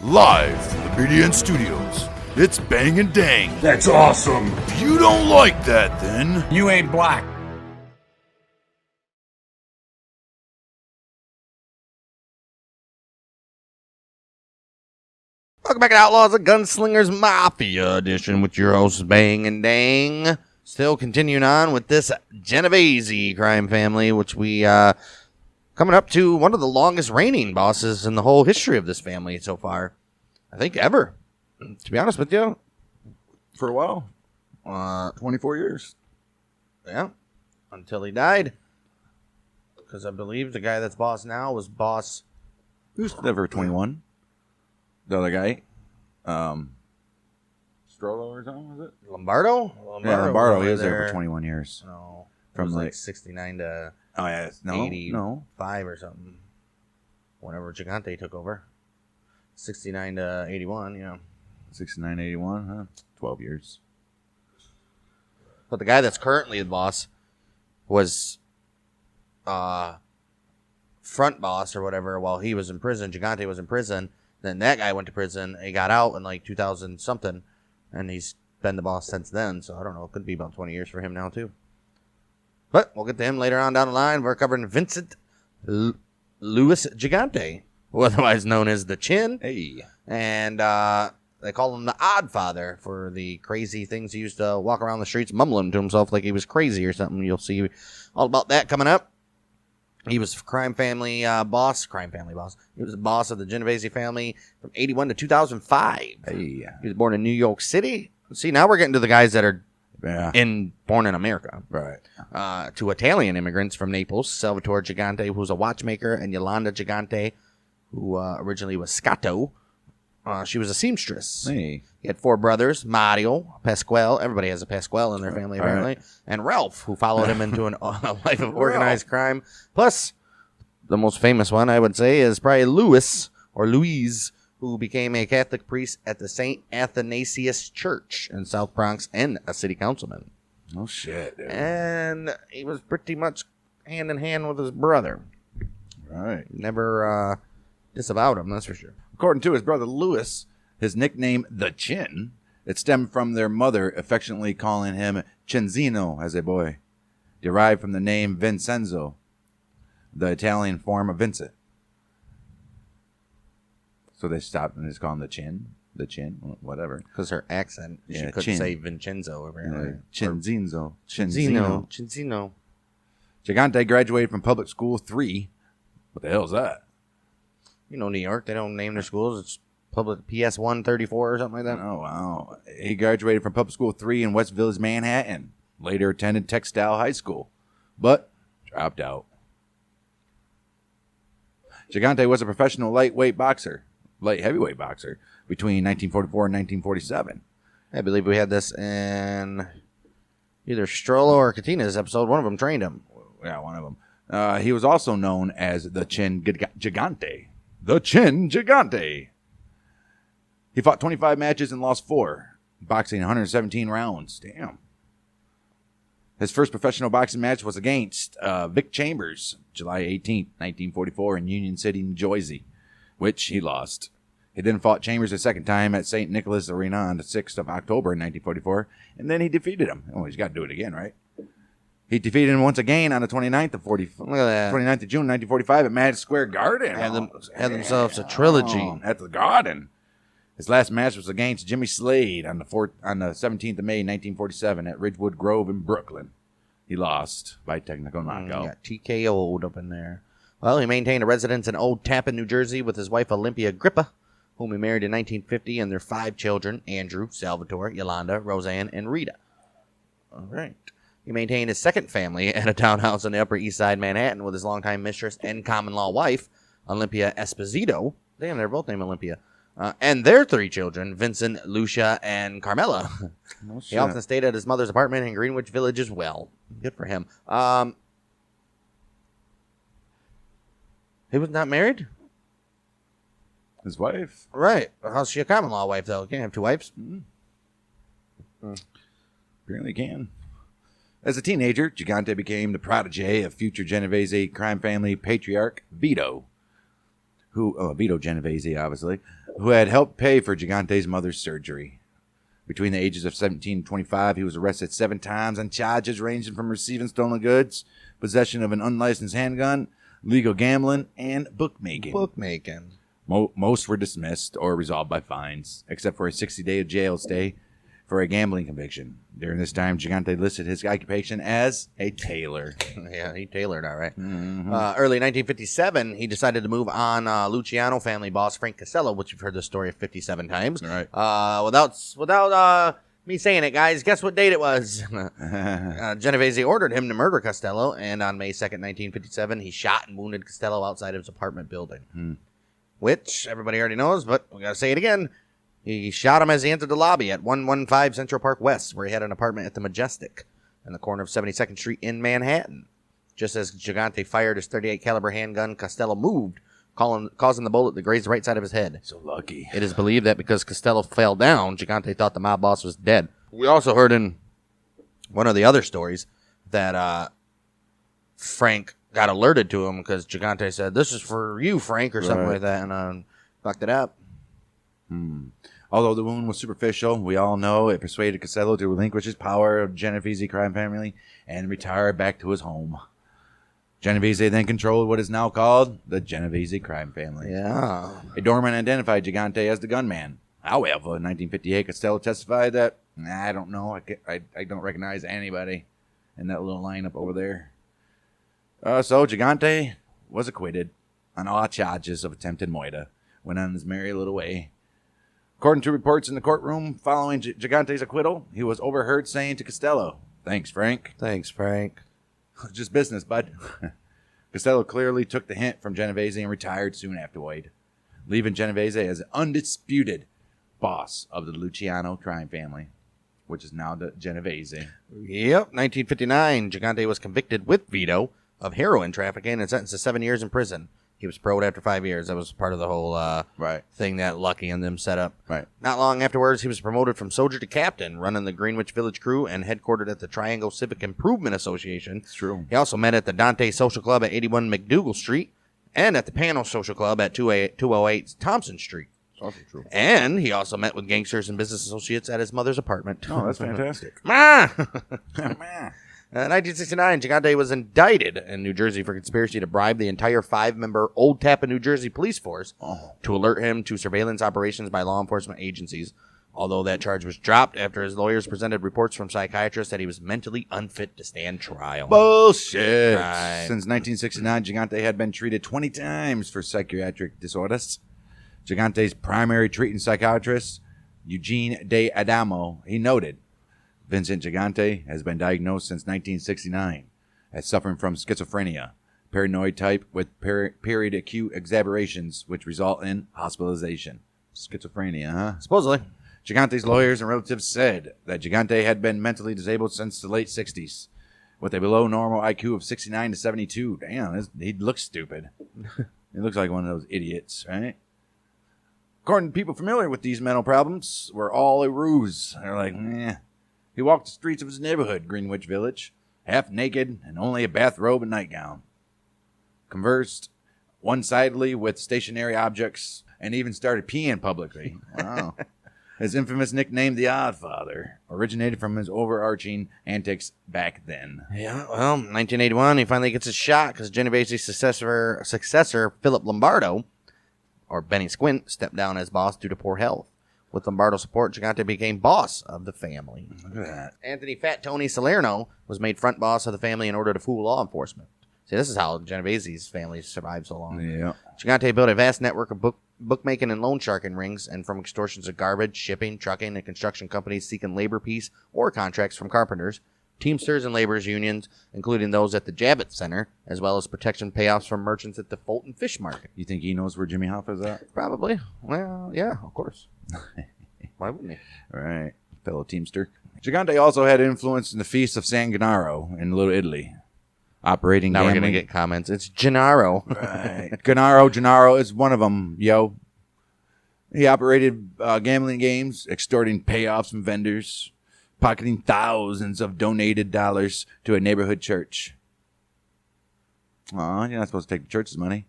Live from the BDN Studios, it's Bang and Dang. That's awesome. If you don't like that, then You ain't black. Welcome back to Outlaws, a Gunslingers Mafia edition with your hosts Bang and Dang. Still continuing on with this Genovese crime family, which we coming up to one of the longest reigning bosses in the whole history of this family so far. I think ever. To be honest with you. For a while. 24 years. Yeah. Until he died. Because I believe the guy that's boss now was boss. Who's never 21? The other guy. Strollo or something, was it? Lombardo? Yeah, Lombardo. He was there there for 21 years. No. From like like 69 to 85 or something. Whenever Gigante took over. 69 to 81, yeah. 69, 81, huh? 12 years. But the guy that's currently the boss was front boss or whatever while he was in prison. Gigante was in prison. Then that guy went to prison. He got out in like 2000 something. And he's been the boss since then. So I don't know. It could be about 20 years for him now too. But we'll get to him later on down the line. We're covering Vincent Louis Gigante, otherwise known as the Chin. Hey. And they call him the Oddfather for the crazy things he used to walk around the streets mumbling to himself like he was crazy or something. You'll see all about that coming up. He was crime family boss. He was the boss of the Genovese family from 81 to 2005. Hey. He was born in New York City. See, now we're getting to the guys that are born in America. Right. To Italian immigrants from Naples, Salvatore Gigante, who was a watchmaker, and Yolanda Gigante, who originally was Scotto. She was a seamstress. Hey. He had four brothers, Mario, Pasquale. Everybody has a Pasquale in their family, apparently. Right. And Ralph, who followed him into a life of organized crime. Plus, the most famous one, I would say, is probably Louise, who became a Catholic priest at the St. Athanasius Church in South Bronx and a city councilman. Oh, shit, dude. And he was pretty much hand in hand with his brother. Right. Never disavowed him, that's for sure. According to his brother Louis, his nickname, the Chin, it stemmed from their mother affectionately calling him Cinzino as a boy, derived from the name Vincenzo, the Italian form of Vincent. So they stopped and just called him the Chin, whatever. Because her accent, she couldn't Chin. say Vincenzo, apparently. Cinzino. Gigante graduated from public school 3. What the hell is that? You know, New York, they don't name their schools. It's public PS 134 or something like that. Oh, wow. He graduated from public school 3 in West Village, Manhattan. Later attended Textile High School, but dropped out. Gigante was a professional light heavyweight boxer between 1944 and 1947. I believe we had this in either Strollo or Catina's episode. One of them trained him. Yeah, one of them. He was also known as the Chin Gigante. The Chin Gigante. He fought 25 matches and lost 4, boxing 117 rounds. Damn. His first professional boxing match was against Vic Chambers, July 18th, 1944, in Union City, New Jersey, which he lost. He then fought Chambers a second time at St. Nicholas Arena on the 6th of October in 1944, and then he defeated him. Oh, he's got to do it again, right? He defeated him once again on the 29th of 29th of June, 1945 at Madison Square Garden. Had themselves a trilogy. At the Garden. His last match was against Jimmy Slade on the 17th of May, 1947 at Ridgewood Grove in Brooklyn. He lost by technical knockout. Got TKO'd up in there. Well, he maintained a residence in Old Tappan, New Jersey with his wife Olympia Grippa, whom he married in 1950, and their 5 children, Andrew, Salvatore, Yolanda, Roseanne, and Rita. All right. He maintained his second family at a townhouse on the Upper East Side, Manhattan, with his longtime mistress and common-law wife, Olympia Esposito. Damn, they're both named Olympia. And their 3 children, Vincent, Lucia, and Carmela. No He often stayed at his mother's apartment in Greenwich Village as well. Good for him. He was not married? His wife? Right. How's she a common-law wife, though? Can't have 2 wives. Apparently can. As a teenager, Gigante became the protege of future Genovese crime family patriarch Vito, Vito Genovese, obviously, who had helped pay for Gigante's mother's surgery. Between the ages of 17 and 25, he was arrested 7 times on charges ranging from receiving stolen goods, possession of an unlicensed handgun, legal gambling, and bookmaking. Most were dismissed or resolved by fines, except for a 60-day jail stay for a gambling conviction. During this time, Gigante listed his occupation as a tailor. Yeah, he tailored all right. Mm-hmm. Early 1957, he decided to move on Luciano family boss Frank Costello, which you've heard this story 57 times. Right. Without me saying it, guys, guess what date it was? Genovese ordered him to murder Costello, and on May 2nd, 1957, he shot and wounded Costello outside of his apartment building. Which everybody already knows, but we got to say it again. He shot him as he entered the lobby at 115 Central Park West, where he had an apartment at the Majestic in the corner of 72nd Street in Manhattan. Just as Gigante fired his .38 caliber handgun, Costello moved, causing the bullet to graze the right side of his head. So lucky. It is believed that because Costello fell down, Gigante thought the mob boss was dead. We also heard in one of the other stories that Frank got alerted to him because Gigante said, "This is for you, Frank," or something like that, and fucked it up. Although the wound was superficial, we all know it persuaded Costello to relinquish his power of Genovese crime family and retire back to his home. Genovese then controlled what is now called the Genovese crime family. Yeah. A doorman identified Gigante as the gunman. However, in 1958, Costello testified that, I don't know, I don't recognize anybody in that little lineup over there. So Gigante was acquitted on all charges of attempted murder, went on his merry little way. According to reports in the courtroom following Gigante's acquittal, he was overheard saying to Costello, "Thanks, Frank." Thanks, Frank. Just business, bud. Costello clearly took the hint from Genovese and retired soon afterward, leaving Genovese as an undisputed boss of the Luciano crime family, which is now the Genovese. Yep. 1959, Gigante was convicted with Vito of heroin trafficking and sentenced to 7 years in prison. He was paroled after 5 years. That was part of the whole thing that Lucky and them set up. Right. Not long afterwards, he was promoted from soldier to captain, running the Greenwich Village crew and headquartered at the Triangle Civic Improvement Association. It's true. He also met at the Dante Social Club at 81 McDougal Street and at the Panel Social Club at 208 Thompson Street. It's also true. And he also met with gangsters and business associates at his mother's apartment. Oh, that's fantastic. Ma! 1969, Gigante was indicted in New Jersey for conspiracy to bribe the entire 5-member Old Tappan, New Jersey police force to alert him to surveillance operations by law enforcement agencies, although that charge was dropped after his lawyers presented reports from psychiatrists that he was mentally unfit to stand trial. Bullshit. Right. Since 1969, Gigante had been treated 20 times for psychiatric disorders. Gigante's primary treating psychiatrist, Eugene De Adamo, he noted, Vincent Gigante has been diagnosed since 1969 as suffering from schizophrenia, paranoid type with period acute exacerbations, which result in hospitalization. Schizophrenia, huh? Supposedly. Gigante's lawyers and relatives said that Gigante had been mentally disabled since the late 60s, with a below normal IQ of 69 to 72. Damn, he looks stupid. He looks like one of those idiots, right? According to people familiar with these mental problems, were all a ruse. They're like, He walked the streets of his neighborhood, Greenwich Village, half naked and only a bathrobe and nightgown. Conversed one-sidedly with stationary objects and even started peeing publicly. Wow. His infamous nickname, the Oddfather, originated from his overarching antics back then. Yeah, well, 1981, he finally gets his shot because Genovese's successor, Philip Lombardo, or Benny Squint, stepped down as boss due to poor health. With Lombardo's support, Gigante became boss of the family. Look at that. Anthony Fat Tony Salerno was made front boss of the family in order to fool law enforcement. See, this is how Genovese's family survived so long. Yeah. Gigante built a vast network of bookmaking and loan sharking rings, and from extortions of garbage, shipping, trucking, and construction companies seeking labor peace or contracts from carpenters, Teamsters and laborers unions, including those at the Javits Center, as well as protection payoffs from merchants at the Fulton Fish Market. You think he knows where Jimmy Hoffa's at? Probably. Well, yeah, of course. Why wouldn't he? Right. Fellow Teamster. Gigante also had influence in the Feast of San Gennaro in Little Italy. Operating now gambling. We're going to get comments. It's Gennaro. Right. Gennaro is one of them, yo. He operated gambling games, extorting payoffs from vendors, pocketing thousands of donated dollars to a neighborhood church. Aw, you're not supposed to take the church's money.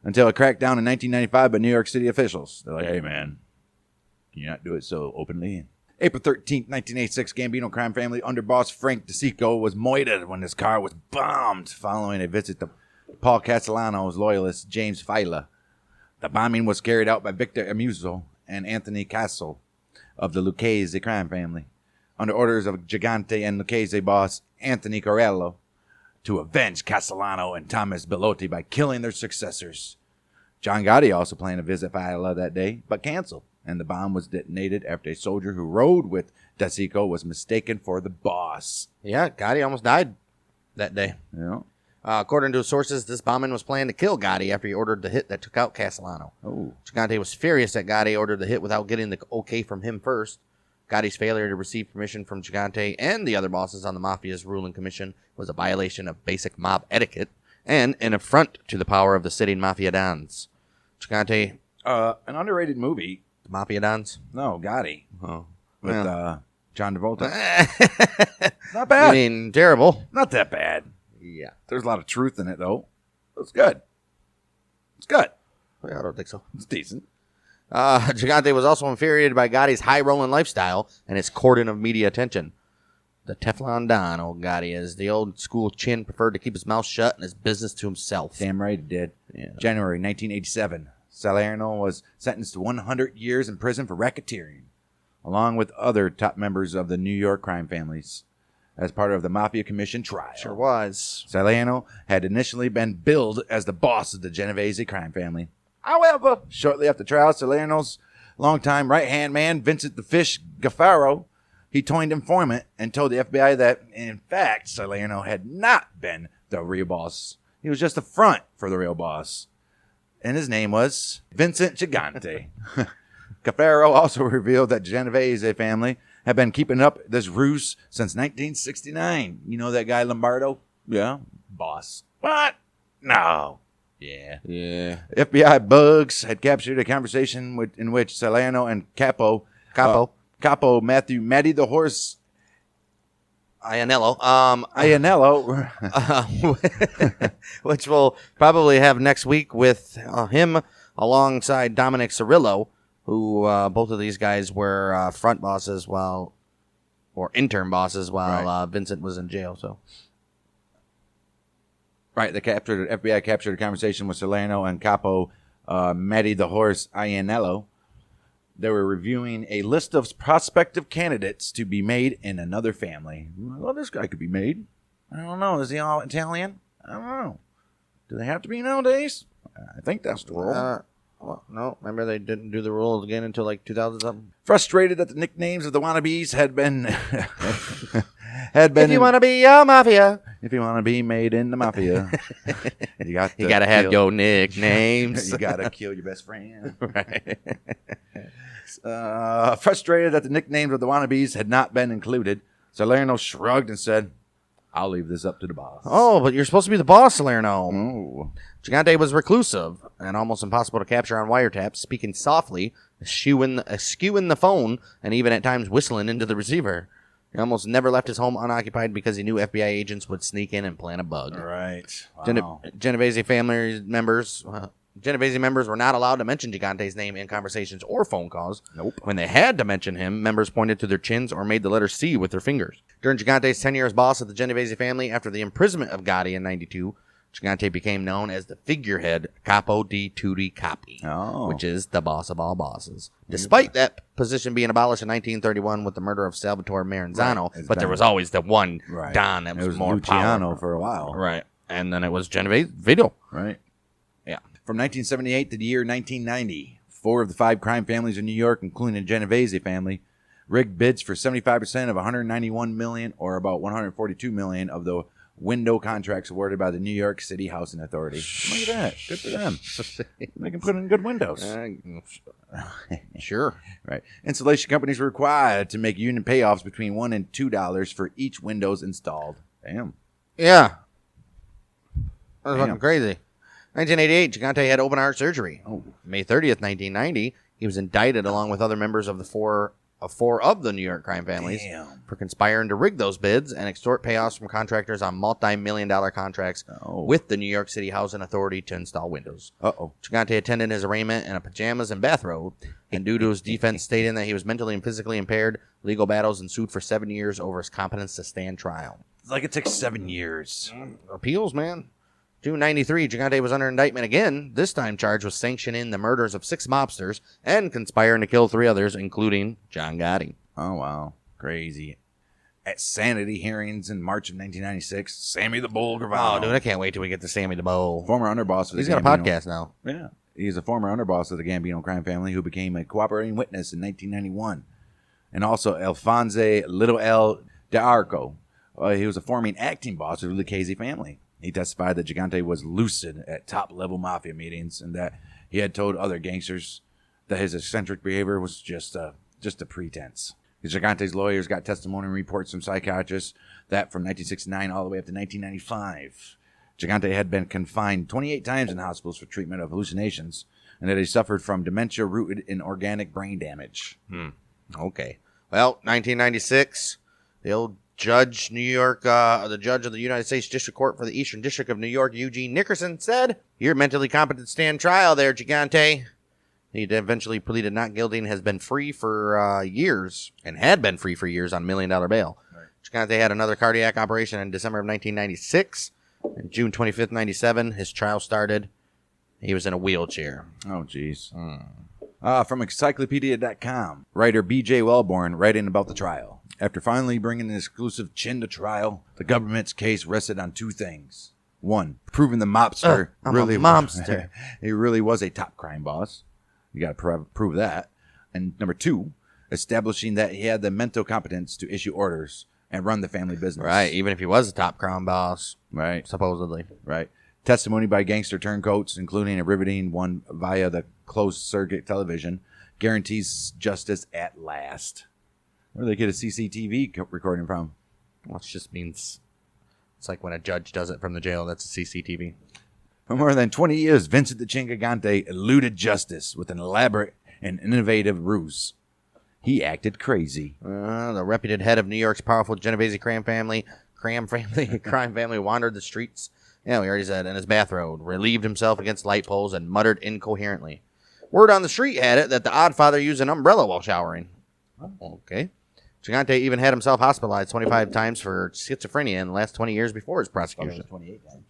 until a crackdown in 1995 by New York City officials. They're like, hey, man, can you not do it so openly? April 13th, 1986, Gambino crime family underboss Frank DeSico was moited when his car was bombed following a visit to Paul Castellano's loyalist James Fila. The bombing was carried out by Victor Amuso and Anthony Castle of the Lucchese crime family, under orders of Gigante and Lucchese boss Anthony Corello, to avenge Castellano and Thomas Bellotti by killing their successors. John Gotti also planned to visit Fila that day, but canceled, and the bomb was detonated after a soldier who rode with DeSico was mistaken for the boss. Yeah, Gotti almost died that day. Yeah. According to sources, this bombing was planned to kill Gotti after he ordered the hit that took out Castellano. Oh. Gigante was furious that Gotti ordered the hit without getting the okay from him first. Gotti's failure to receive permission from Gigante and the other bosses on the Mafia's ruling commission was a violation of basic mob etiquette and an affront to the power of the sitting Mafia Dons. Gigante... an underrated movie. The Mafia Dons? No, Gotti. Oh. With Well. John Travolta. Not bad. You mean terrible? Not that bad. Yeah. There's a lot of truth in it, though. It's good. It's good. I don't think so. It's decent. Gigante was also infuriated by Gotti's high-rolling lifestyle and its cordon of media attention. The Teflon Don, old Gotti is. The old-school chin preferred to keep his mouth shut and his business to himself. Damn right it did. Yeah. January 1987. Salerno was sentenced to 100 years in prison for racketeering, along with other top members of the New York crime families, as part of the Mafia Commission trial. Sure was. Salerno had initially been billed as the boss of the Genovese crime family. However, shortly after trial, Salerno's longtime right-hand man, Vincent the Fish Gaffaro, he joined informant and told the FBI that, in fact, Salerno had not been the real boss. He was just a front for the real boss. And his name was Vincent Gigante. Gaffaro also revealed that the Genovese family had been keeping up this ruse since 1969. You know that guy Lombardo? Yeah. Boss. What? No. Yeah. Yeah. FBI bugs had captured a conversation in which Salerno and Capo Matty the Horse Ianello. Which we'll probably have next week with him alongside Dominic Cirillo, who both of these guys were front bosses or intern bosses while Vincent was in jail. So. Right, the FBI captured a conversation with Salerno and Capo Matty the Horse Ianello. They were reviewing a list of prospective candidates to be made in another family. Well, this guy could be made. I don't know. Is he all Italian? I don't know. Do they have to be nowadays? I think that's the rule. Well, no, remember they didn't do the rules again until like 2000 something. Frustrated that the nicknames of the wannabes had been If you want to be a mafia, if you want to be made in the mafia, you gotta have your nicknames. You gotta kill your best friend. Right. Frustrated that the nicknames of the wannabes had not been included, Salerno shrugged and said, "I'll leave this up to the boss." Oh, but you're supposed to be the boss, Salerno. Oh. Gigante was reclusive and almost impossible to capture on wiretap, speaking softly, eschewing the phone, and even at times whistling into the receiver. He almost never left his home unoccupied because he knew FBI agents would sneak in and plant a bug. Right. Wow. Genovese family members... Genovese members were not allowed to mention Gigante's name in conversations or phone calls. Nope. When they had to mention him, members pointed to their chins or made the letter C with their fingers. During Gigante's tenure as boss of the Genovese family, after the imprisonment of Gotti in 92, Gigante became known as the figurehead Capo di Tutti Capi, which is the boss of all bosses. Despite that position being abolished in 1931 with the murder of Salvatore Maranzano, but there was always the one Don that was more Luciano powerful. for a while. Right. And then it was Genovese Vito. Right. Yeah. From 1978 to the year 1990, 4 of the 5 crime families in New York, including the Genovese family, rigged bids for 75% of $191 million, or about $142 million of the window contracts awarded by the New York City Housing Authority. Look at that. Good for them. They can put in good windows. Sure. Right. Installation companies were required to make union payoffs between $1 and $2 for each windows installed. Damn. Yeah. That was fucking crazy. 1988, Gigante had open heart surgery. Oh. May 30th, 1990, he was indicted along with other members of the 4 of 4 of the New York crime families for conspiring to rig those bids and extort payoffs from contractors on multi-million-dollar contracts with the New York City Housing Authority to install windows. Gigante attended his arraignment in a pajamas and bathrobe, and due to his defense stating that he was mentally and physically impaired, legal battles ensued for 7 years over his competence to stand trial. It's like it took 7 years. Appeals, man. June 93, Gigante was under indictment again, this time charged with sanctioning the murders of 6 mobsters and conspiring to kill 3 others, including John Gotti. Oh, wow. Crazy. At sanity hearings in March of 1996, Sammy the Bull Gravano. Oh, dude, I can't wait till we get to Sammy the Bull. Former underboss of the He's got a podcast now. Yeah. He's a former underboss of the Gambino crime family who became a cooperating witness in 1991. And also Alphonse Little L. D'Arco. He was a former acting boss of the Lucchese family. He testified that Gigante was lucid at top-level mafia meetings and that he had told other gangsters that his eccentric behavior was just a pretense. Gigante's lawyers got testimony reports from psychiatrists that from 1969 all the way up to 1995, Gigante had been confined 28 times in hospitals for treatment of hallucinations and that he suffered from dementia rooted in organic brain damage. Okay. Well, 1996, the old judge, New York, the judge of the United States District Court for the Eastern District of New York, Eugene Nickerson, said, "You're mentally competent to stand trial there, Gigante." He eventually pleaded not guilty and has been free for years, and had been free for years on $1 million bail. Right. Gigante had another cardiac operation in December of 1996. And June 25th, 97, his trial started. He was in a wheelchair. Oh, jeez. From Encyclopedia.com, writer B.J. Wellborn writing about the trial. After finally bringing an exclusive chin to trial, the government's case rested on 2 things. 1, proving the mobster he really was a top crime boss. You got to prove that. And number 2, establishing that he had the mental competence to issue orders and run the family business. Right, even if he was a top crime boss. Right. Supposedly. Right. Testimony by gangster turncoats, including a riveting one via the closed-circuit television, guarantees justice at last. Where do they get a CCTV recording from? Well, it just means it's like when a judge does it from the jail. That's a CCTV. For more than 20 years, Vincent the Chin Gigante eluded justice with an elaborate and innovative ruse. He acted crazy. The reputed head of New York's powerful Genovese crime family wandered the streets. Yeah, we already said, in his bathrobe, relieved himself against light poles, and muttered incoherently. Word on the street had it that the Oddfather used an umbrella while showering. Okay. Gigante even had himself hospitalized 25 times for schizophrenia in the last 20 years before his prosecution. 28 times.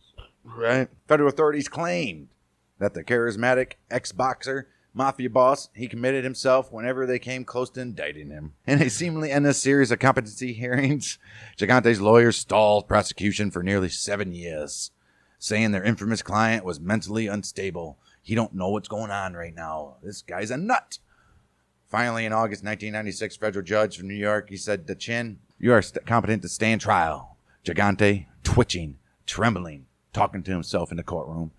Right. Federal authorities claimed that the charismatic ex-boxer, mafia boss, he committed himself whenever they came close to indicting him. In a seemingly endless series of competency hearings, Gigante's lawyers stalled prosecution for nearly 7 years, saying their infamous client was mentally unstable. He don't know what's going on right now. This guy's a nut. Finally, in August 1996, federal judge from New York, he said to Chin, "You are competent to stand trial." Gigante, twitching, trembling, talking to himself in the courtroom,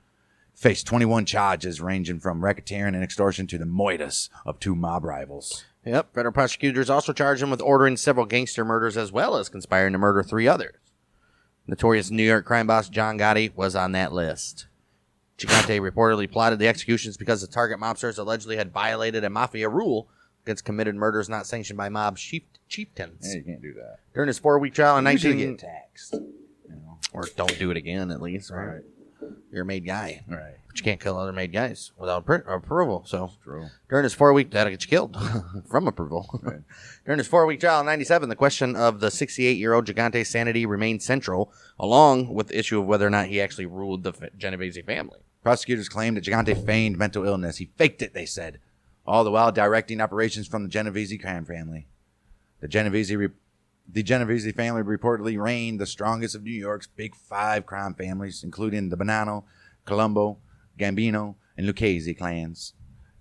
faced 21 charges ranging from racketeering and extortion to the moitus of 2 mob rivals. Yep, federal prosecutors also charged him with ordering several gangster murders as well as conspiring to murder 3 others. Notorious New York crime boss John Gotti was on that list. Gigante reportedly plotted the executions because the target mobsters allegedly had violated a mafia rule against committed murders not sanctioned by mob chieftains. Yeah, you can't do that. During his 4-week trial in 19... get taxed. Or don't do it again, at least. Right. You're a made guy. Right. But you can't kill other made guys without approval. So true. During his 4-week... That'll get you killed from approval. Right. During his 4-week trial in 97, the question of the 68-year-old Gigante's sanity remained central, along with the issue of whether or not he actually ruled the Genovese family. Prosecutors claimed that Gigante feigned mental illness. He faked it, they said, all the while directing operations from the Genovese crime family. The Genovese family reportedly reigned the strongest of New York's big 5 crime families, including the Bonanno, Colombo, Gambino, and Lucchese clans.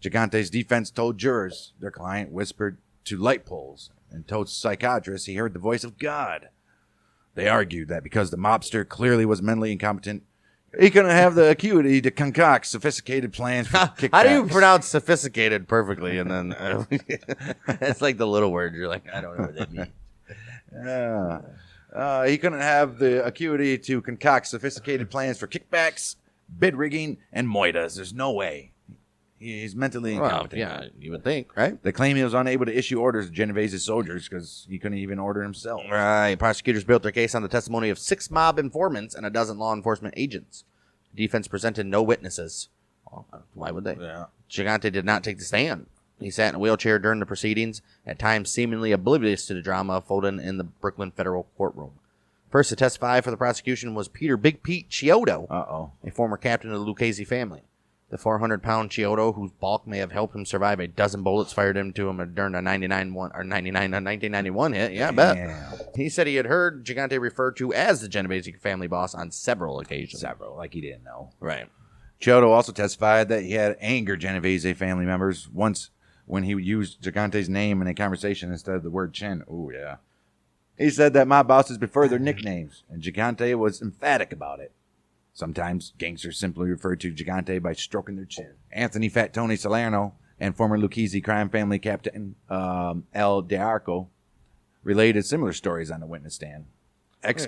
Gigante's defense told jurors their client whispered to light poles and told psychiatrists he heard the voice of God. They argued that because the mobster clearly was mentally incompetent, he couldn't have the acuity to concoct sophisticated plans for kickbacks. How do you pronounce sophisticated perfectly? And then it's like the little word. You're like, I don't know what that means. He couldn't have the acuity to concoct sophisticated plans for kickbacks, bid rigging, and moitas. There's no way. He's mentally Well, incompetent. yeah, you would think, right? They claim he was unable to issue orders to Genovese's soldiers because he couldn't even order himself. Right. Prosecutors built their case on the testimony of 6 mob informants and a dozen law enforcement agents. The defense presented no witnesses. Well, why would they? Yeah. Gigante did not take the stand. He sat in a wheelchair during the proceedings, at times seemingly oblivious to the drama unfolding in the Brooklyn federal courtroom. First to testify for the prosecution was Peter Big Pete Chiodo, a former captain of the Lucchese family. The 400-pound Chiodo, whose bulk may have helped him survive a dozen bullets fired into him during a 1991 hit. Yeah, I bet. He said he had heard Gigante referred to as the Genovese family boss on several occasions. Like he didn't know. Right. Chiodo also testified that he had angered Genovese family members once when he used Gigante's name in a conversation instead of the word chin. Oh, yeah. He said that mob bosses prefer their nicknames, and Gigante was emphatic about it. Sometimes gangsters simply referred to Gigante by stroking their chin. Anthony Fat Tony Salerno and former Lucchese crime family captain El D'Arco related similar stories on the witness stand.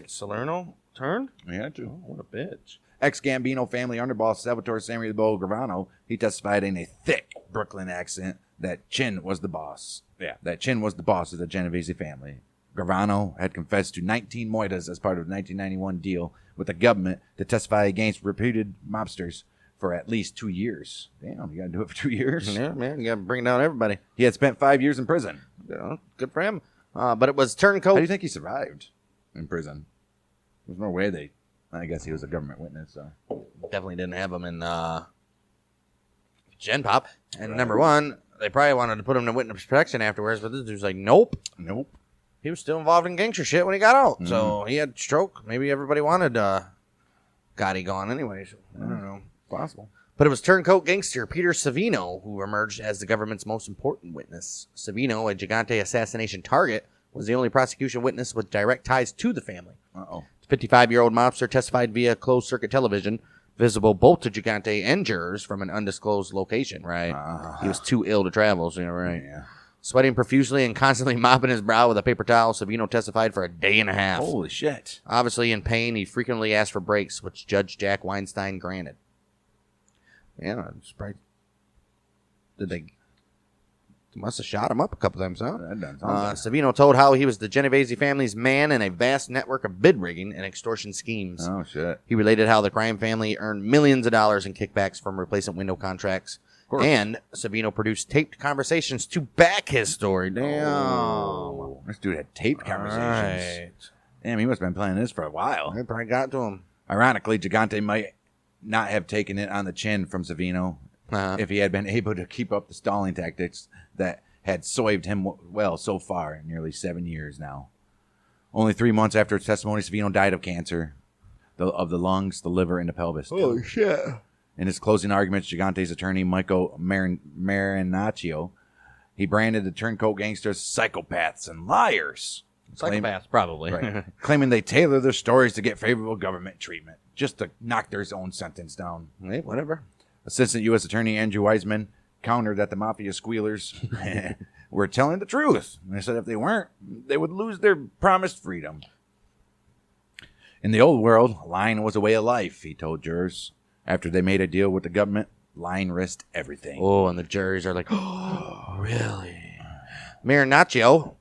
Salerno turned? Yeah, too. Oh, what a bitch. Ex-Gambino family underboss Salvatore Samuel Gravano, he testified in a thick Brooklyn accent that Chin was the boss. Yeah, that Chin was the boss of the Genovese family. Gravano had confessed to 19 moitas as part of the 1991 deal with the government to testify against reputed mobsters for at least 2 years. Damn, you got to do it for 2 years? Yeah, man, you got to bring down everybody. He had spent 5 years in prison. Yeah, good for him. But it was turncoat. How do you think he survived in prison? There's no way I guess he was a government witness, so. Definitely didn't have him in Gen Pop. And number one, they probably wanted to put him in witness protection afterwards, but this dude's like, nope. He was still involved in gangster shit when he got out. So he had stroke. Maybe everybody wanted Gotti gone anyway. So I don't know. Possible. But it was turncoat gangster Peter Savino who emerged as the government's most important witness. Savino, a Gigante assassination target, was the only prosecution witness with direct ties to the family. Uh-oh. The 55-year-old mobster testified via closed-circuit television, visible both to Gigante and jurors from an undisclosed location, right? He was too ill to travel, so right. Yeah. Sweating profusely and constantly mopping his brow with a paper towel, Savino testified for a day and a half. Holy shit. Obviously in pain, he frequently asked for breaks, which Judge Jack Weinstein granted. Yeah, I'm surprised. They must have shot him up a couple times, huh? Savino told how he was the Genovese family's man in a vast network of bid rigging and extortion schemes. Oh, shit. He related how the crime family earned millions of dollars in kickbacks from replacement window contracts. And Savino produced taped conversations to back his story. Damn. Oh, this dude had taped conversations. Right. Damn, he must have been planning this for a while. They probably got to him. Ironically, Gigante might not have taken it on the chin from Savino if he had been able to keep up the stalling tactics that had served him well so far in nearly 7 years now. Only 3 months after his testimony, Savino died of cancer of the lungs, the liver, and the pelvis. Holy shit. In his closing arguments, Gigante's attorney, Michael Marinaccio, he branded the turncoat gangsters psychopaths and liars. Psychopaths, probably. Right. Claiming they tailor their stories to get favorable government treatment, just to knock their own sentence down. Hey, whatever. Assistant U.S. Attorney Andrew Weissman countered that the mafia squealers were telling the truth. And they said if they weren't, they would lose their promised freedom. In the old world, lying was a way of life, he told jurors. After they made a deal with the government, lying risked everything. Oh, and the juries are like, oh, really? Marinaccio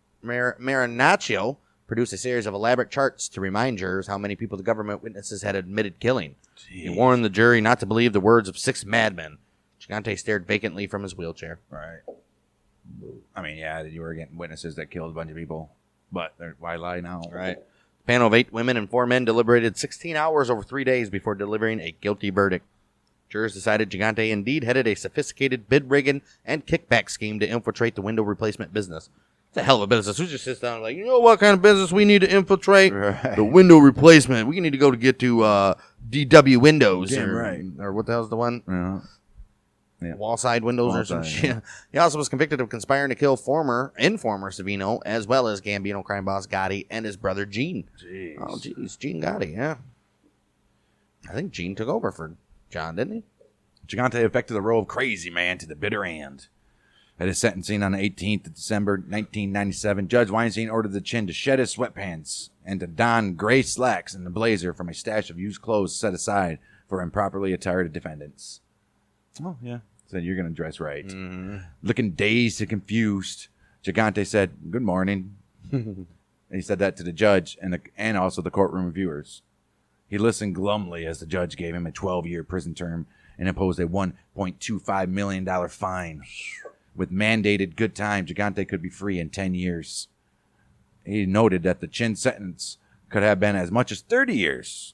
produced a series of elaborate charts to remind jurors how many people the government witnesses had admitted killing. He warned the jury not to believe the words of 6 madmen. Gigante stared vacantly from his wheelchair. Right. I mean, yeah, you were getting witnesses that killed a bunch of people, but why lie now? Right. The panel of 8 women and 4 men deliberated 16 hours over 3 days before delivering a guilty verdict. Jurors decided Gigante indeed headed a sophisticated bid rigging and kickback scheme to infiltrate the window replacement business. It's a hell of a business. Who just sits down and like, you know what kind of business we need to infiltrate? Right. The window replacement. We need to get to DW Windows. Damn right. Or what the hell's the one? Yeah. Wall-side windows or some shit. Yeah. He also was convicted of conspiring to kill former Savino, as well as Gambino crime boss Gotti and his brother Gene. Jeez. Oh, jeez. Gene Gotti, yeah. I think Gene took over for John, didn't he? Gigante affected the role of crazy man to the bitter end. At his sentencing on the 18th of December, 1997, Judge Weinstein ordered the Chin to shed his sweatpants and to don gray slacks and a blazer from a stash of used clothes set aside for improperly attired defendants. Oh, yeah. Said, you're going to dress right. Mm-hmm. Looking dazed and confused, Gigante said, good morning. And he said that to the judge and also the courtroom viewers. He listened glumly as the judge gave him a 12-year prison term and imposed a $1.25 million fine. With mandated good time, Gigante could be free in 10 years. He noted that the Chin sentence could have been as much as 30 years.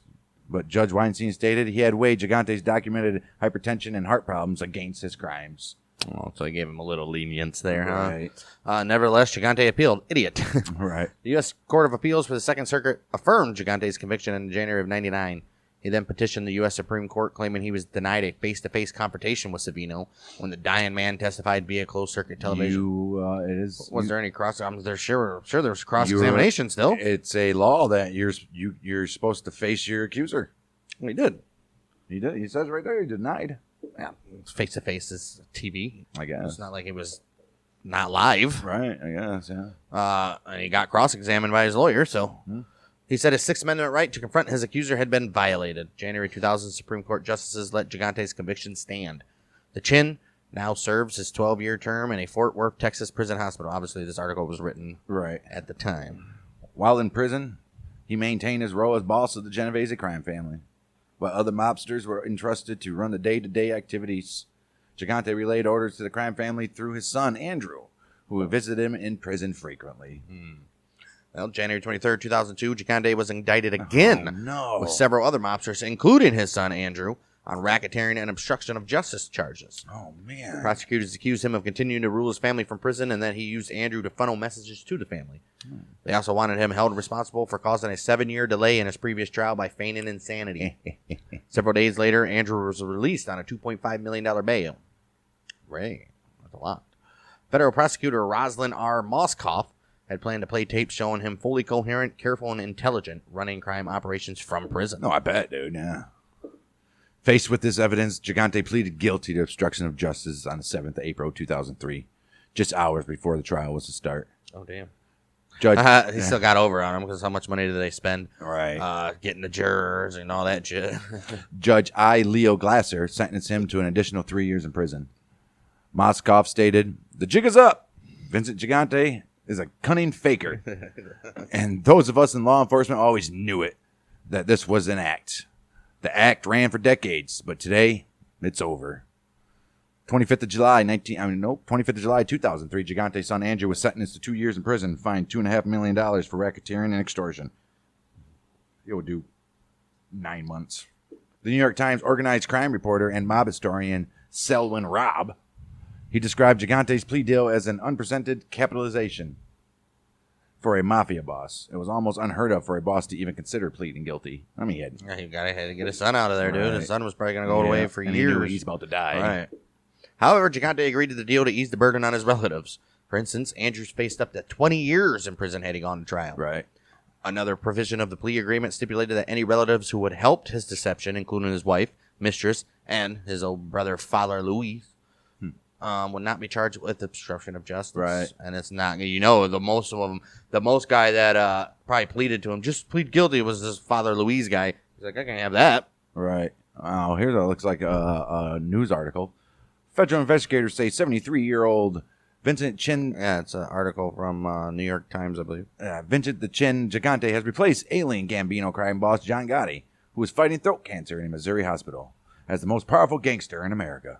But Judge Weinstein stated he had weighed Gigante's documented hypertension and heart problems against his crimes. Oh, so he gave him a little lenience there, Right. huh? Nevertheless, Gigante appealed. Idiot. Right. The U.S. Court of Appeals for the Second Circuit affirmed Gigante's conviction in January of 1999. He then petitioned the U.S. Supreme Court, claiming he was denied a face-to-face confrontation with Savino when the dying man testified via closed-circuit television. Was there any cross? Sure there was cross-examination still. It's a law that you're supposed to face your accuser. He did. He did. He says right there he denied. Yeah, face-to-face is TV. I guess. It's not like it was not live. Right, I guess, yeah. And he got cross-examined by his lawyer, so... He said his Sixth Amendment right to confront his accuser had been violated. January 2000, Supreme Court justices let Gigante's conviction stand. The Chin now serves his 12-year term in a Fort Worth, Texas prison hospital. Obviously, this article was written at the time. While in prison, he maintained his role as boss of the Genovese crime family. While other mobsters were entrusted to run the day-to-day activities, Gigante relayed orders to the crime family through his son, Andrew, who visited him in prison frequently. Well, January 23rd, 2002, Gigante was indicted again with with several other mobsters, including his son, Andrew, on racketeering and obstruction of justice charges. Oh, man. Prosecutors accused him of continuing to rule his family from prison and that he used Andrew to funnel messages to the family. They also wanted him held responsible for causing a 7-year delay in his previous trial by feigning insanity. Several days later, Andrew was released on a $2.5 million bail. Ray, that's a lot. Federal prosecutor Rosalind R. Moskoff had planned to play tapes showing him fully coherent, careful, and intelligent running crime operations from prison. No, I bet, dude, yeah. Faced with this evidence, Gigante pleaded guilty to obstruction of justice on the 7th of April, 2003, just hours before the trial was to start. Oh, damn. Judge, He still got over on him because how much money did they spend Right. getting the jurors and all that shit? Judge I. Leo Glasser sentenced him to an additional 3 years in prison. Moskoff stated, "The jig is up. Vincent Gigante is a cunning faker. And those of us in law enforcement always knew it, that this was an act. The act ran for decades, but today, it's over." 25th of July, 2003, Gigante's son Andrew was sentenced to 2 years in prison, fined $2.5 million for racketeering and extortion. He would do 9 months. The New York Times organized crime reporter and mob historian Selwyn Robb, he described Gigante's plea deal as an unprecedented capitalization for a mafia boss. It was almost unheard of for a boss to even consider pleading guilty. I mean, he had He had to get his son out of there, dude. Right. His son was probably going to go away for and years. He knew he's about to die. Right. However, Gigante agreed to the deal to ease the burden on his relatives. For instance, Andrews faced up to 20 years in prison had he gone to trial. Right. Another provision of the plea agreement stipulated that any relatives who had helped his deception, including his wife, mistress, and his old brother, Father Louis, would not be charged with obstruction of justice. Right. And it's not, the most of them, the most guy that probably pleaded to him, just plead guilty, was this Father Louis guy. He's like, I can't have that. Right. Oh, here's what looks like a news article. Federal investigators say 73-year-old Vincent Chin... Yeah, it's an article from New York Times, I believe. Vincent the Chin Gigante has replaced alien Gambino crime boss John Gotti, who is fighting throat cancer in a Missouri hospital, as the most powerful gangster in America.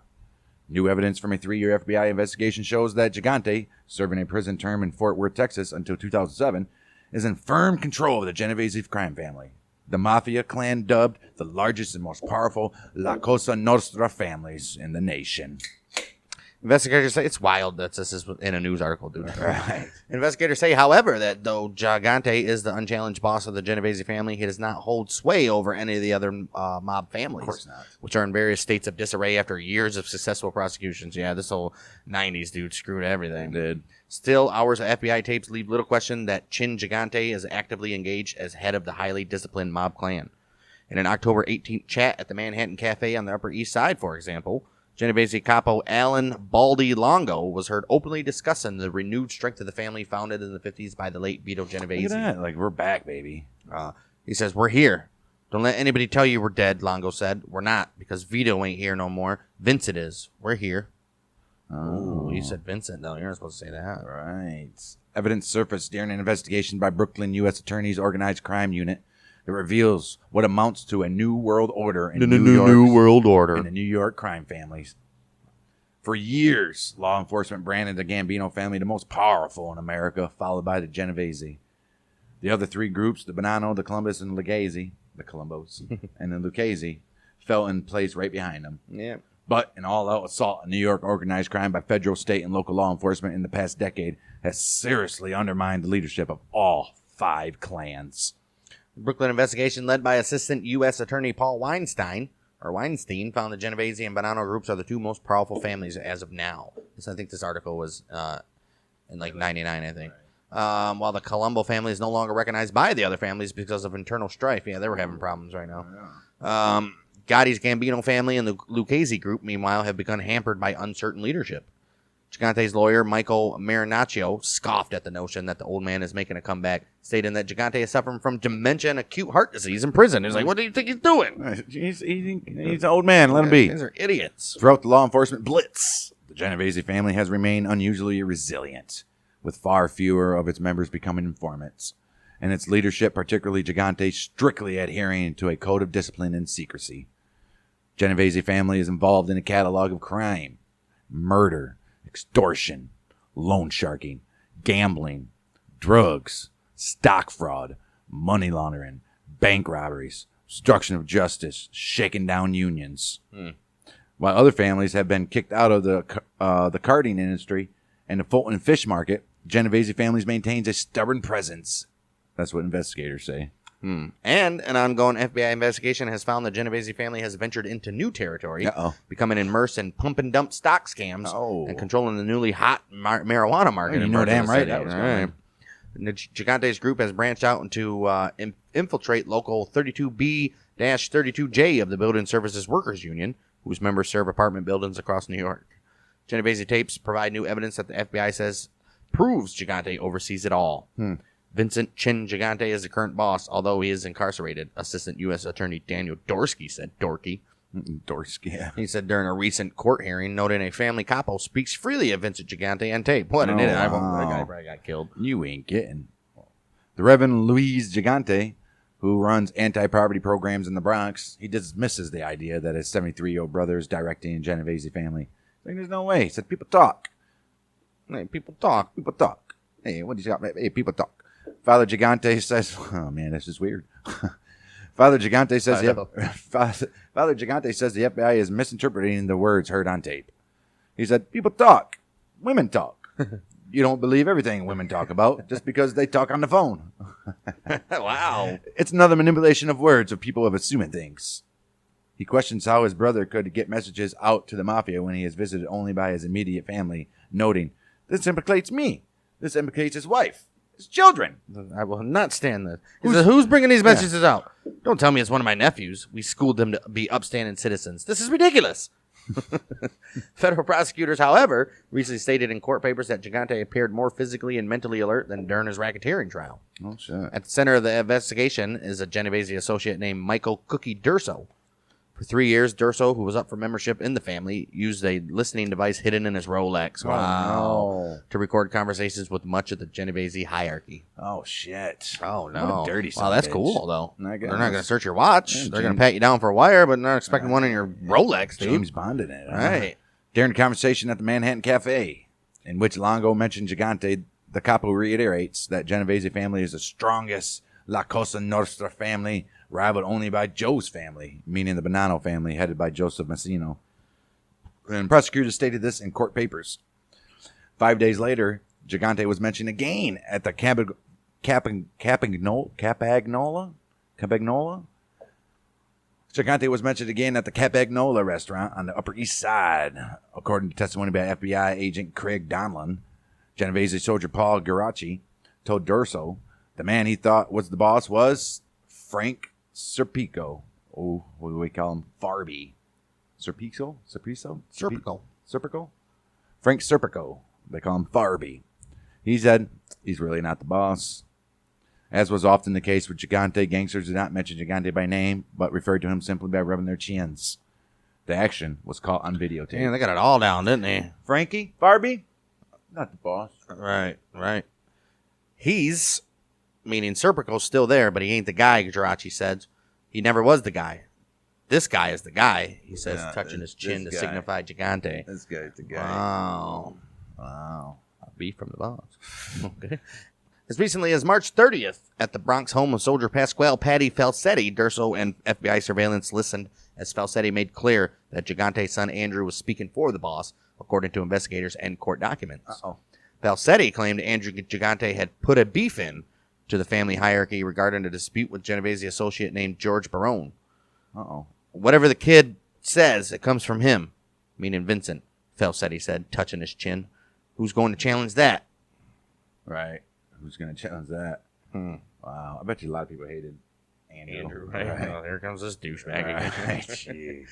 New evidence from a 3-year FBI investigation shows that Gigante, serving a prison term in Fort Worth, Texas until 2007, is in firm control of the Genovese crime family, the mafia clan dubbed the largest and most powerful La Cosa Nostra families in the nation. Investigators say it's wild that this is in a news article, dude. Right. Investigators say, however, that though Gigante is the unchallenged boss of the Genovese family, he does not hold sway over any of the other mob families. Of course not. Which are in various states of disarray after years of successful prosecutions. Yeah, this whole 90s dude screwed everything. Did. Still, hours of FBI tapes leave little question that Chin Gigante is actively engaged as head of the highly disciplined mob clan. In an October 18th chat at the Manhattan Cafe on the Upper East Side, for example, Genovese capo Alan Baldy Longo was heard openly discussing the renewed strength of the family founded in the 50s by the late Vito Genovese. Look at that. Like, we're back, baby. He says, "We're here. Don't let anybody tell you we're dead, Longo said. We're not, because Vito ain't here no more. Vincent is. We're here. Oh, you said Vincent, though. You're not supposed to say that. Right. Evidence surfaced during an investigation by Brooklyn U.S. Attorney's Organized Crime Unit that reveals what amounts to a new world order in New world order. in the New York crime families. For years, law enforcement branded the Gambino family the most powerful in America, followed by the Genovese. The other three groups, the Bonanno, the Columbus, and the Columbos, and the Lucchese, fell in place right behind them. Yeah. But an all-out assault on New York organized crime by federal, state, and local law enforcement in the past decade has seriously undermined the leadership of all 5 clans. The Brooklyn investigation, led by Assistant U.S. Attorney Paul Weinstein, found the Genovese and Bonanno groups are the 2 most powerful families as of now. I think this article was in like 99, I think. While the Colombo family is no longer recognized by the other families because of internal strife. Yeah, they were having problems right now. Gotti's Gambino family and the Lucchese group, meanwhile, have become hampered by uncertain leadership. Gigante's lawyer, Michael Marinaccio, scoffed at the notion that the old man is making a comeback, stating that Gigante is suffering from dementia and acute heart disease in prison. He's like, what do you think he's doing? He's an old man. Let him be. These are idiots. Throughout the law enforcement blitz, the Genovese family has remained unusually resilient, with far fewer of its members becoming informants, and its leadership, particularly Gigante, strictly adhering to a code of discipline and secrecy. Genovese family is involved in a catalog of crime, murder, extortion, loan sharking, gambling, drugs, stock fraud, money laundering, bank robberies, obstruction of justice, shaking down unions. While other families have been kicked out of the carding industry and the Fulton fish market, Genovese families maintains a stubborn presence. That's what investigators say. And an ongoing FBI investigation has found the Genovese family has ventured into new territory, becoming immersed in pump and dump stock scams and controlling the newly hot marijuana market. You know damn right that was right. The Gigante's group has branched out into infiltrate local 32B-32J of the Building Services Workers Union, whose members serve apartment buildings across New York. Genovese tapes provide new evidence that the FBI says proves Gigante oversees it all. Vincent Chin Gigante is the current boss, although he is incarcerated. Assistant U.S. Attorney Daniel Dorsky said. Dorsky, yeah. He said during a recent court hearing, noting a family capo speaks freely of Vincent Gigante on tape. What an idiot. That guy probably got killed. You ain't getting. The Reverend Luis Gigante, who runs anti-poverty programs in the Bronx, he dismisses the idea that his 73-year-old brother is directing a Genovese family. Like, there's no way. He said, people talk. Hey, people talk. People talk. Hey, what do you got? Hey, people talk. Father Gigante says, oh man, this is weird. Father Gigante says Father Gigante says the FBI is misinterpreting the words heard on tape. He said, people talk. Women talk. You don't believe everything women talk about just because they talk on the phone. Wow. It's another manipulation of words of people of assuming things. He questions how his brother could get messages out to the mafia when he is visited only by his immediate family, noting, this implicates me. This implicates his wife. His children. I will not stand this. Who's bringing these messages out? Don't tell me it's one of my nephews. We schooled them to be upstanding citizens. This is ridiculous. Federal prosecutors, however, recently stated in court papers that Gigante appeared more physically and mentally alert than during his racketeering trial. Oh, shit. At the center of the investigation is a Genovese associate named Michael Cookie Durso. For 3 years, Durso, who was up for membership in the family, used a listening device hidden in his Rolex. Wow. To record conversations with much of the Genovese hierarchy. Oh, shit. Oh, no. What a dirty son Wow, of a that's bitch. cool, though. I guess. They're not going to search your watch. Yeah, They're going to pat you down for a wire, but not expecting one in your Rolex, dude. James Bond in it. Right. During a conversation at the Manhattan Cafe, in which Longo mentioned Gigante, the capo reiterates that Genovese family is the strongest La Cosa Nostra family, rivaled only by Joe's family, meaning the Bonanno family, headed by Joseph Massino. And prosecutors stated this in court papers. 5 days later, Gigante was mentioned again at the Capagnola? Gigante was mentioned again at the Capagnola restaurant on the Upper East Side. According to testimony by FBI agent Craig Donlin, Genovese soldier Paul Geraci told Durso the man he thought was the boss was Frank Serpico. Oh, what do we call him? Farby. Serpico? Serpico? Frank Serpico. They call him Farby. He said he's really not the boss. As was often the case with Gigante, gangsters did not mention Gigante by name, but referred to him simply by rubbing their chins. The action was caught on videotape. Damn, they got it all down, didn't they? Frankie? Barbie? Not the boss. Right. He's, meaning Serpico's still there, but he ain't the guy, Jirachi said. He never was the guy. This guy is the guy, he says, touching his chin to signify Gigante. This guy's the guy. Wow. Wow. Beef from the boss. Okay. As recently as March 30th, at the Bronx home of soldier Pasquale Patty Falsetti, Durso and FBI surveillance listened as Falsetti made clear that Gigante's son Andrew was speaking for the boss, according to investigators and court documents. Uh-oh. Falsetti claimed Andrew Gigante had put a beef in to the family hierarchy regarding a dispute with Genovese associate named George Barone. Uh-oh. Whatever the kid says, it comes from him, meaning Vincent, Falsetti said, touching his chin. Who's going to challenge that? Right. Who's going to challenge that? Wow. I bet you a lot of people hated Andrew. Right. Right. Oh, here comes this douchebag again. Right. Jeez.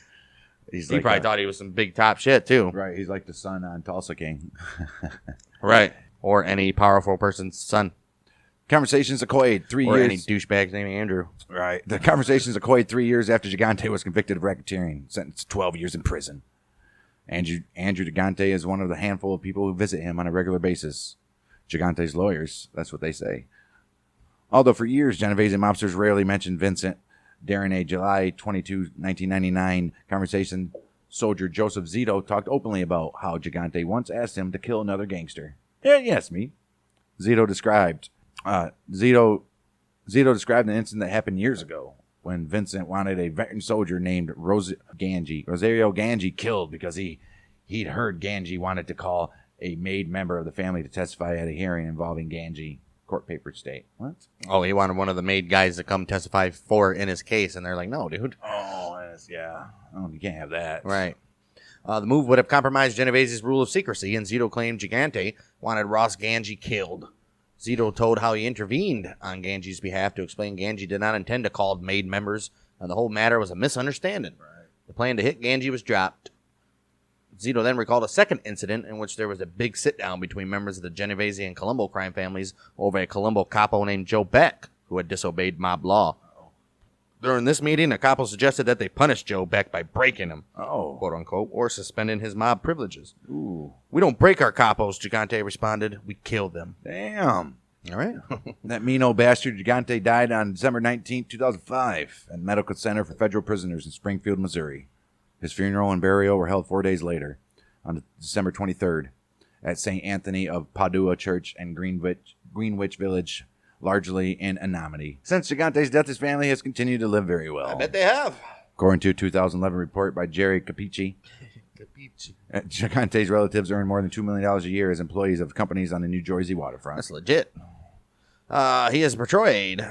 He probably thought he was some big top shit, too. Right. He's like the son on Tulsa King. Right. Or any powerful person's son. Conversations equate 3 years. Or any douchebag named Andrew. Right. The conversations equate 3 years after Gigante was convicted of racketeering, sentenced to 12 years in prison. Andrew Gigante is one of the handful of people who visit him on a regular basis. Gigante's lawyers, that's what they say. Although for years, Genovese mobsters rarely mentioned Vincent, during a July 22, 1999 conversation, soldier Joseph Zito talked openly about how Gigante once asked him to kill another gangster. Yeah, yes, me. Zito described an incident that happened years ago when Vincent wanted a veteran soldier named Rosario Ganji killed because he'd heard Ganji wanted to call a made member of the family to testify at a hearing involving Ganji. Court papers state. What? Oh, he wanted one of the made guys to come testify in his case, and they're like, no, dude. Oh, yes, yeah. Oh, you can't have that. Right. The move would have compromised Genovese's rule of secrecy, and Zito claimed Gigante wanted Ross Ganji killed. Zito told how he intervened on Ganji's behalf to explain Ganji did not intend to call made members, and the whole matter was a misunderstanding. Right. The plan to hit Ganji was dropped. Zito then recalled a second incident in which there was a big sit-down between members of the Genovese and Colombo crime families over a Colombo capo named Joe Beck, who had disobeyed mob law. During this meeting, a capo suggested that they punish Joe Beck by breaking him, quote-unquote, or suspending his mob privileges. Ooh. We don't break our capos, Gigante responded. We kill them. Damn. All right. That mean old bastard Gigante died on December 19, 2005 at Medical Center for Federal Prisoners in Springfield, Missouri. His funeral and burial were held 4 days later, on December 23rd, at St. Anthony of Padua Church and Greenwich Village, largely in anonymity. Since Gigante's death, his family has continued to live very well. I bet they have. According to a 2011 report by Jerry Capici, Gigante's relatives earn more than $2 million a year as employees of companies on the New Jersey waterfront. That's legit. He is portrayed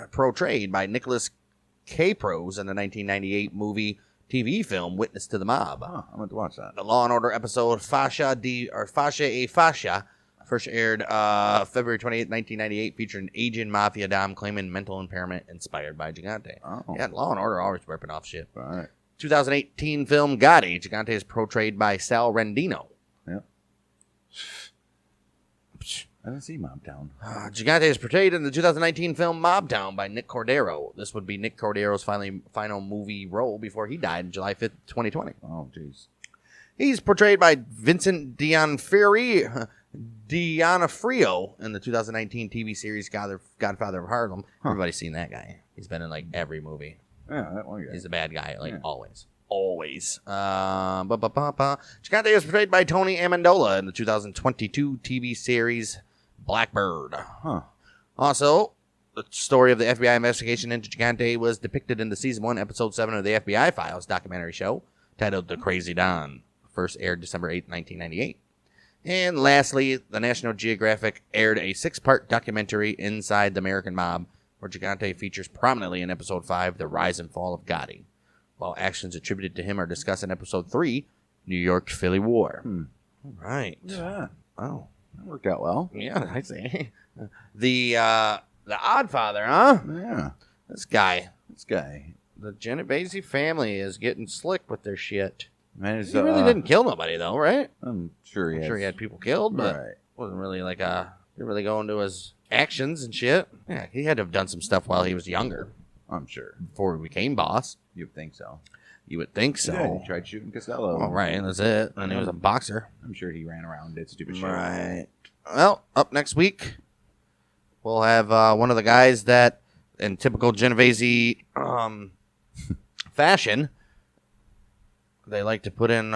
by Nicholas Capros in the 1998 movie TV film Witness to the Mob. Huh, I'm going to watch that. The Law and Order episode Fascia e Fascia first aired February 28, 1998, featuring an Asian mafia dom claiming mental impairment inspired by Gigante. Oh. Yeah, Law and Order always ripping off shit. All right. 2018 film Gotti. Gigante is portrayed by Sal Rendino. Yep. I didn't see Mobtown. Gigante is portrayed in the 2019 film Mobtown by Nick Cordero. This would be Nick Cordero's final movie role before he died on July 5th, 2020. Oh, jeez. He's portrayed by Vincent D'Onofrio in the 2019 TV series Godfather of Harlem. Everybody's seen that guy. He's been in like every movie. Yeah, that one guy. He's a bad guy, always. Gigante is portrayed by Tony Amendola in the 2022 TV series Blackbird. Huh. Also, the story of the FBI investigation into Gigante was depicted in the Season 1, Episode 7 of the FBI Files documentary show titled The Crazy Don. First aired December 8, 1998. And lastly, the National Geographic aired a 6-part documentary Inside the American Mob, where Gigante features prominently in Episode 5, The Rise and Fall of Gotti, while actions attributed to him are discussed in Episode 3, New York-Philly War. All right. Yeah. Oh. That worked out well. Yeah, I see. The Oddfather, huh? Yeah. This guy. The Genovese family is getting slick with their shit. Man, He really didn't kill nobody, though, right? I'm sure he He had people killed, but Right. wasn't really didn't really go into his actions and shit. Yeah, he had to have done some stuff while he was younger I'm sure. before he became boss. You'd think so. You would think so. Yeah, he tried shooting Costello. All right, that's it. And he was a boxer. I'm sure he ran around, did stupid shit. Right. Well, up next week, we'll have one of the guys that, in typical Genovese fashion, they like to put in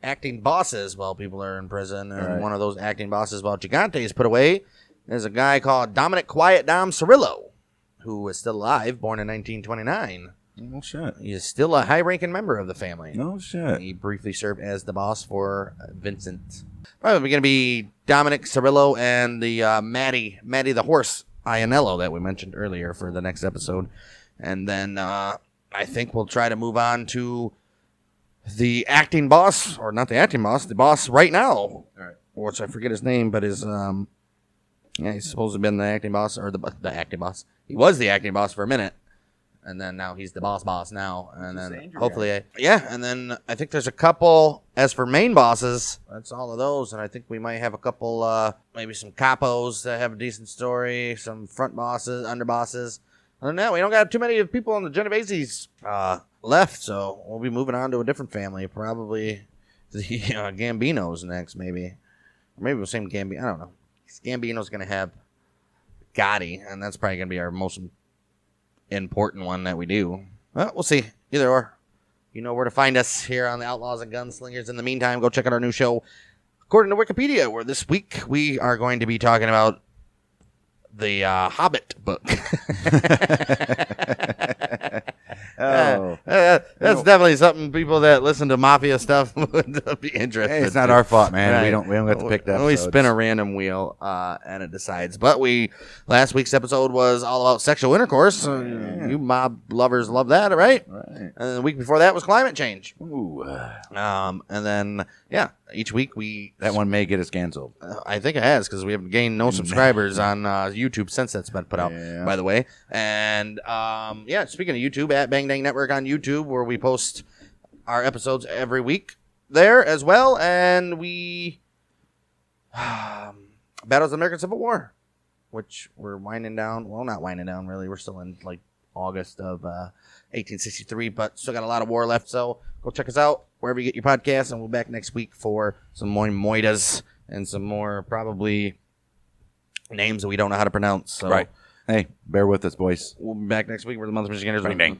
acting bosses while people are in prison. And Right. one of those acting bosses while Gigante is put away is a guy called Dominic Quiet Dom Cirillo, who is still alive, born in 1929. No shit. He is still a high-ranking member of the family. No shit. He briefly served as the boss for Vincent. Probably going to be Dominic Cirillo and the Matty the horse Iannello that we mentioned earlier for the next episode. And then I think we'll try to move on to the acting boss, or not the acting boss, the boss right now. All right. Which I forget his name, but he's supposed to have been the acting boss, or the acting boss. He was the acting boss for a minute. And then now he's the boss now. And then hopefully, and then I think there's a couple, as for main bosses, that's all of those. And I think we might have a couple, maybe some capos that have a decent story, some front bosses, underbosses. Other than that, we don't got too many people on the Genoveses left. So we'll be moving on to a different family, probably the Gambinos next, maybe. Or maybe we'll say Gambino. I don't know. Gambino's going to have Gotti, and that's probably going to be our most important one that we do. Well, we'll see. Either or. You know where to find us here on the Outlaws and Gunslingers. In the meantime, go check out our new show, according to Wikipedia, where this week we are going to be talking about the Hobbit book. That's definitely something people that listen to mafia stuff would be interested in. Hey, it's not our fault, man. Right. We don't get to pick that. We spin a random wheel and it decides. But last week's episode was all about sexual intercourse. You mob lovers love that, right? Right. And the week before that was climate change. Ooh. And then each week That one may get us canceled. I think it has, because we have gained no subscribers on YouTube since that's been put out, by the way. And speaking of YouTube, at Bang Dang Network on YouTube, where we post our episodes every week there as well. And we Battles of the American Civil War, which we're winding down. Well, not winding down, really. We're still in like August of 1863, but still got a lot of war left. So go check us out wherever you get your podcasts, and we'll be back next week for some more moitas and some more probably names that we don't know how to pronounce. So Right. Hey, bear with us, boys. we'll be back next week. We're the Month of Michiganders. Bang, bang.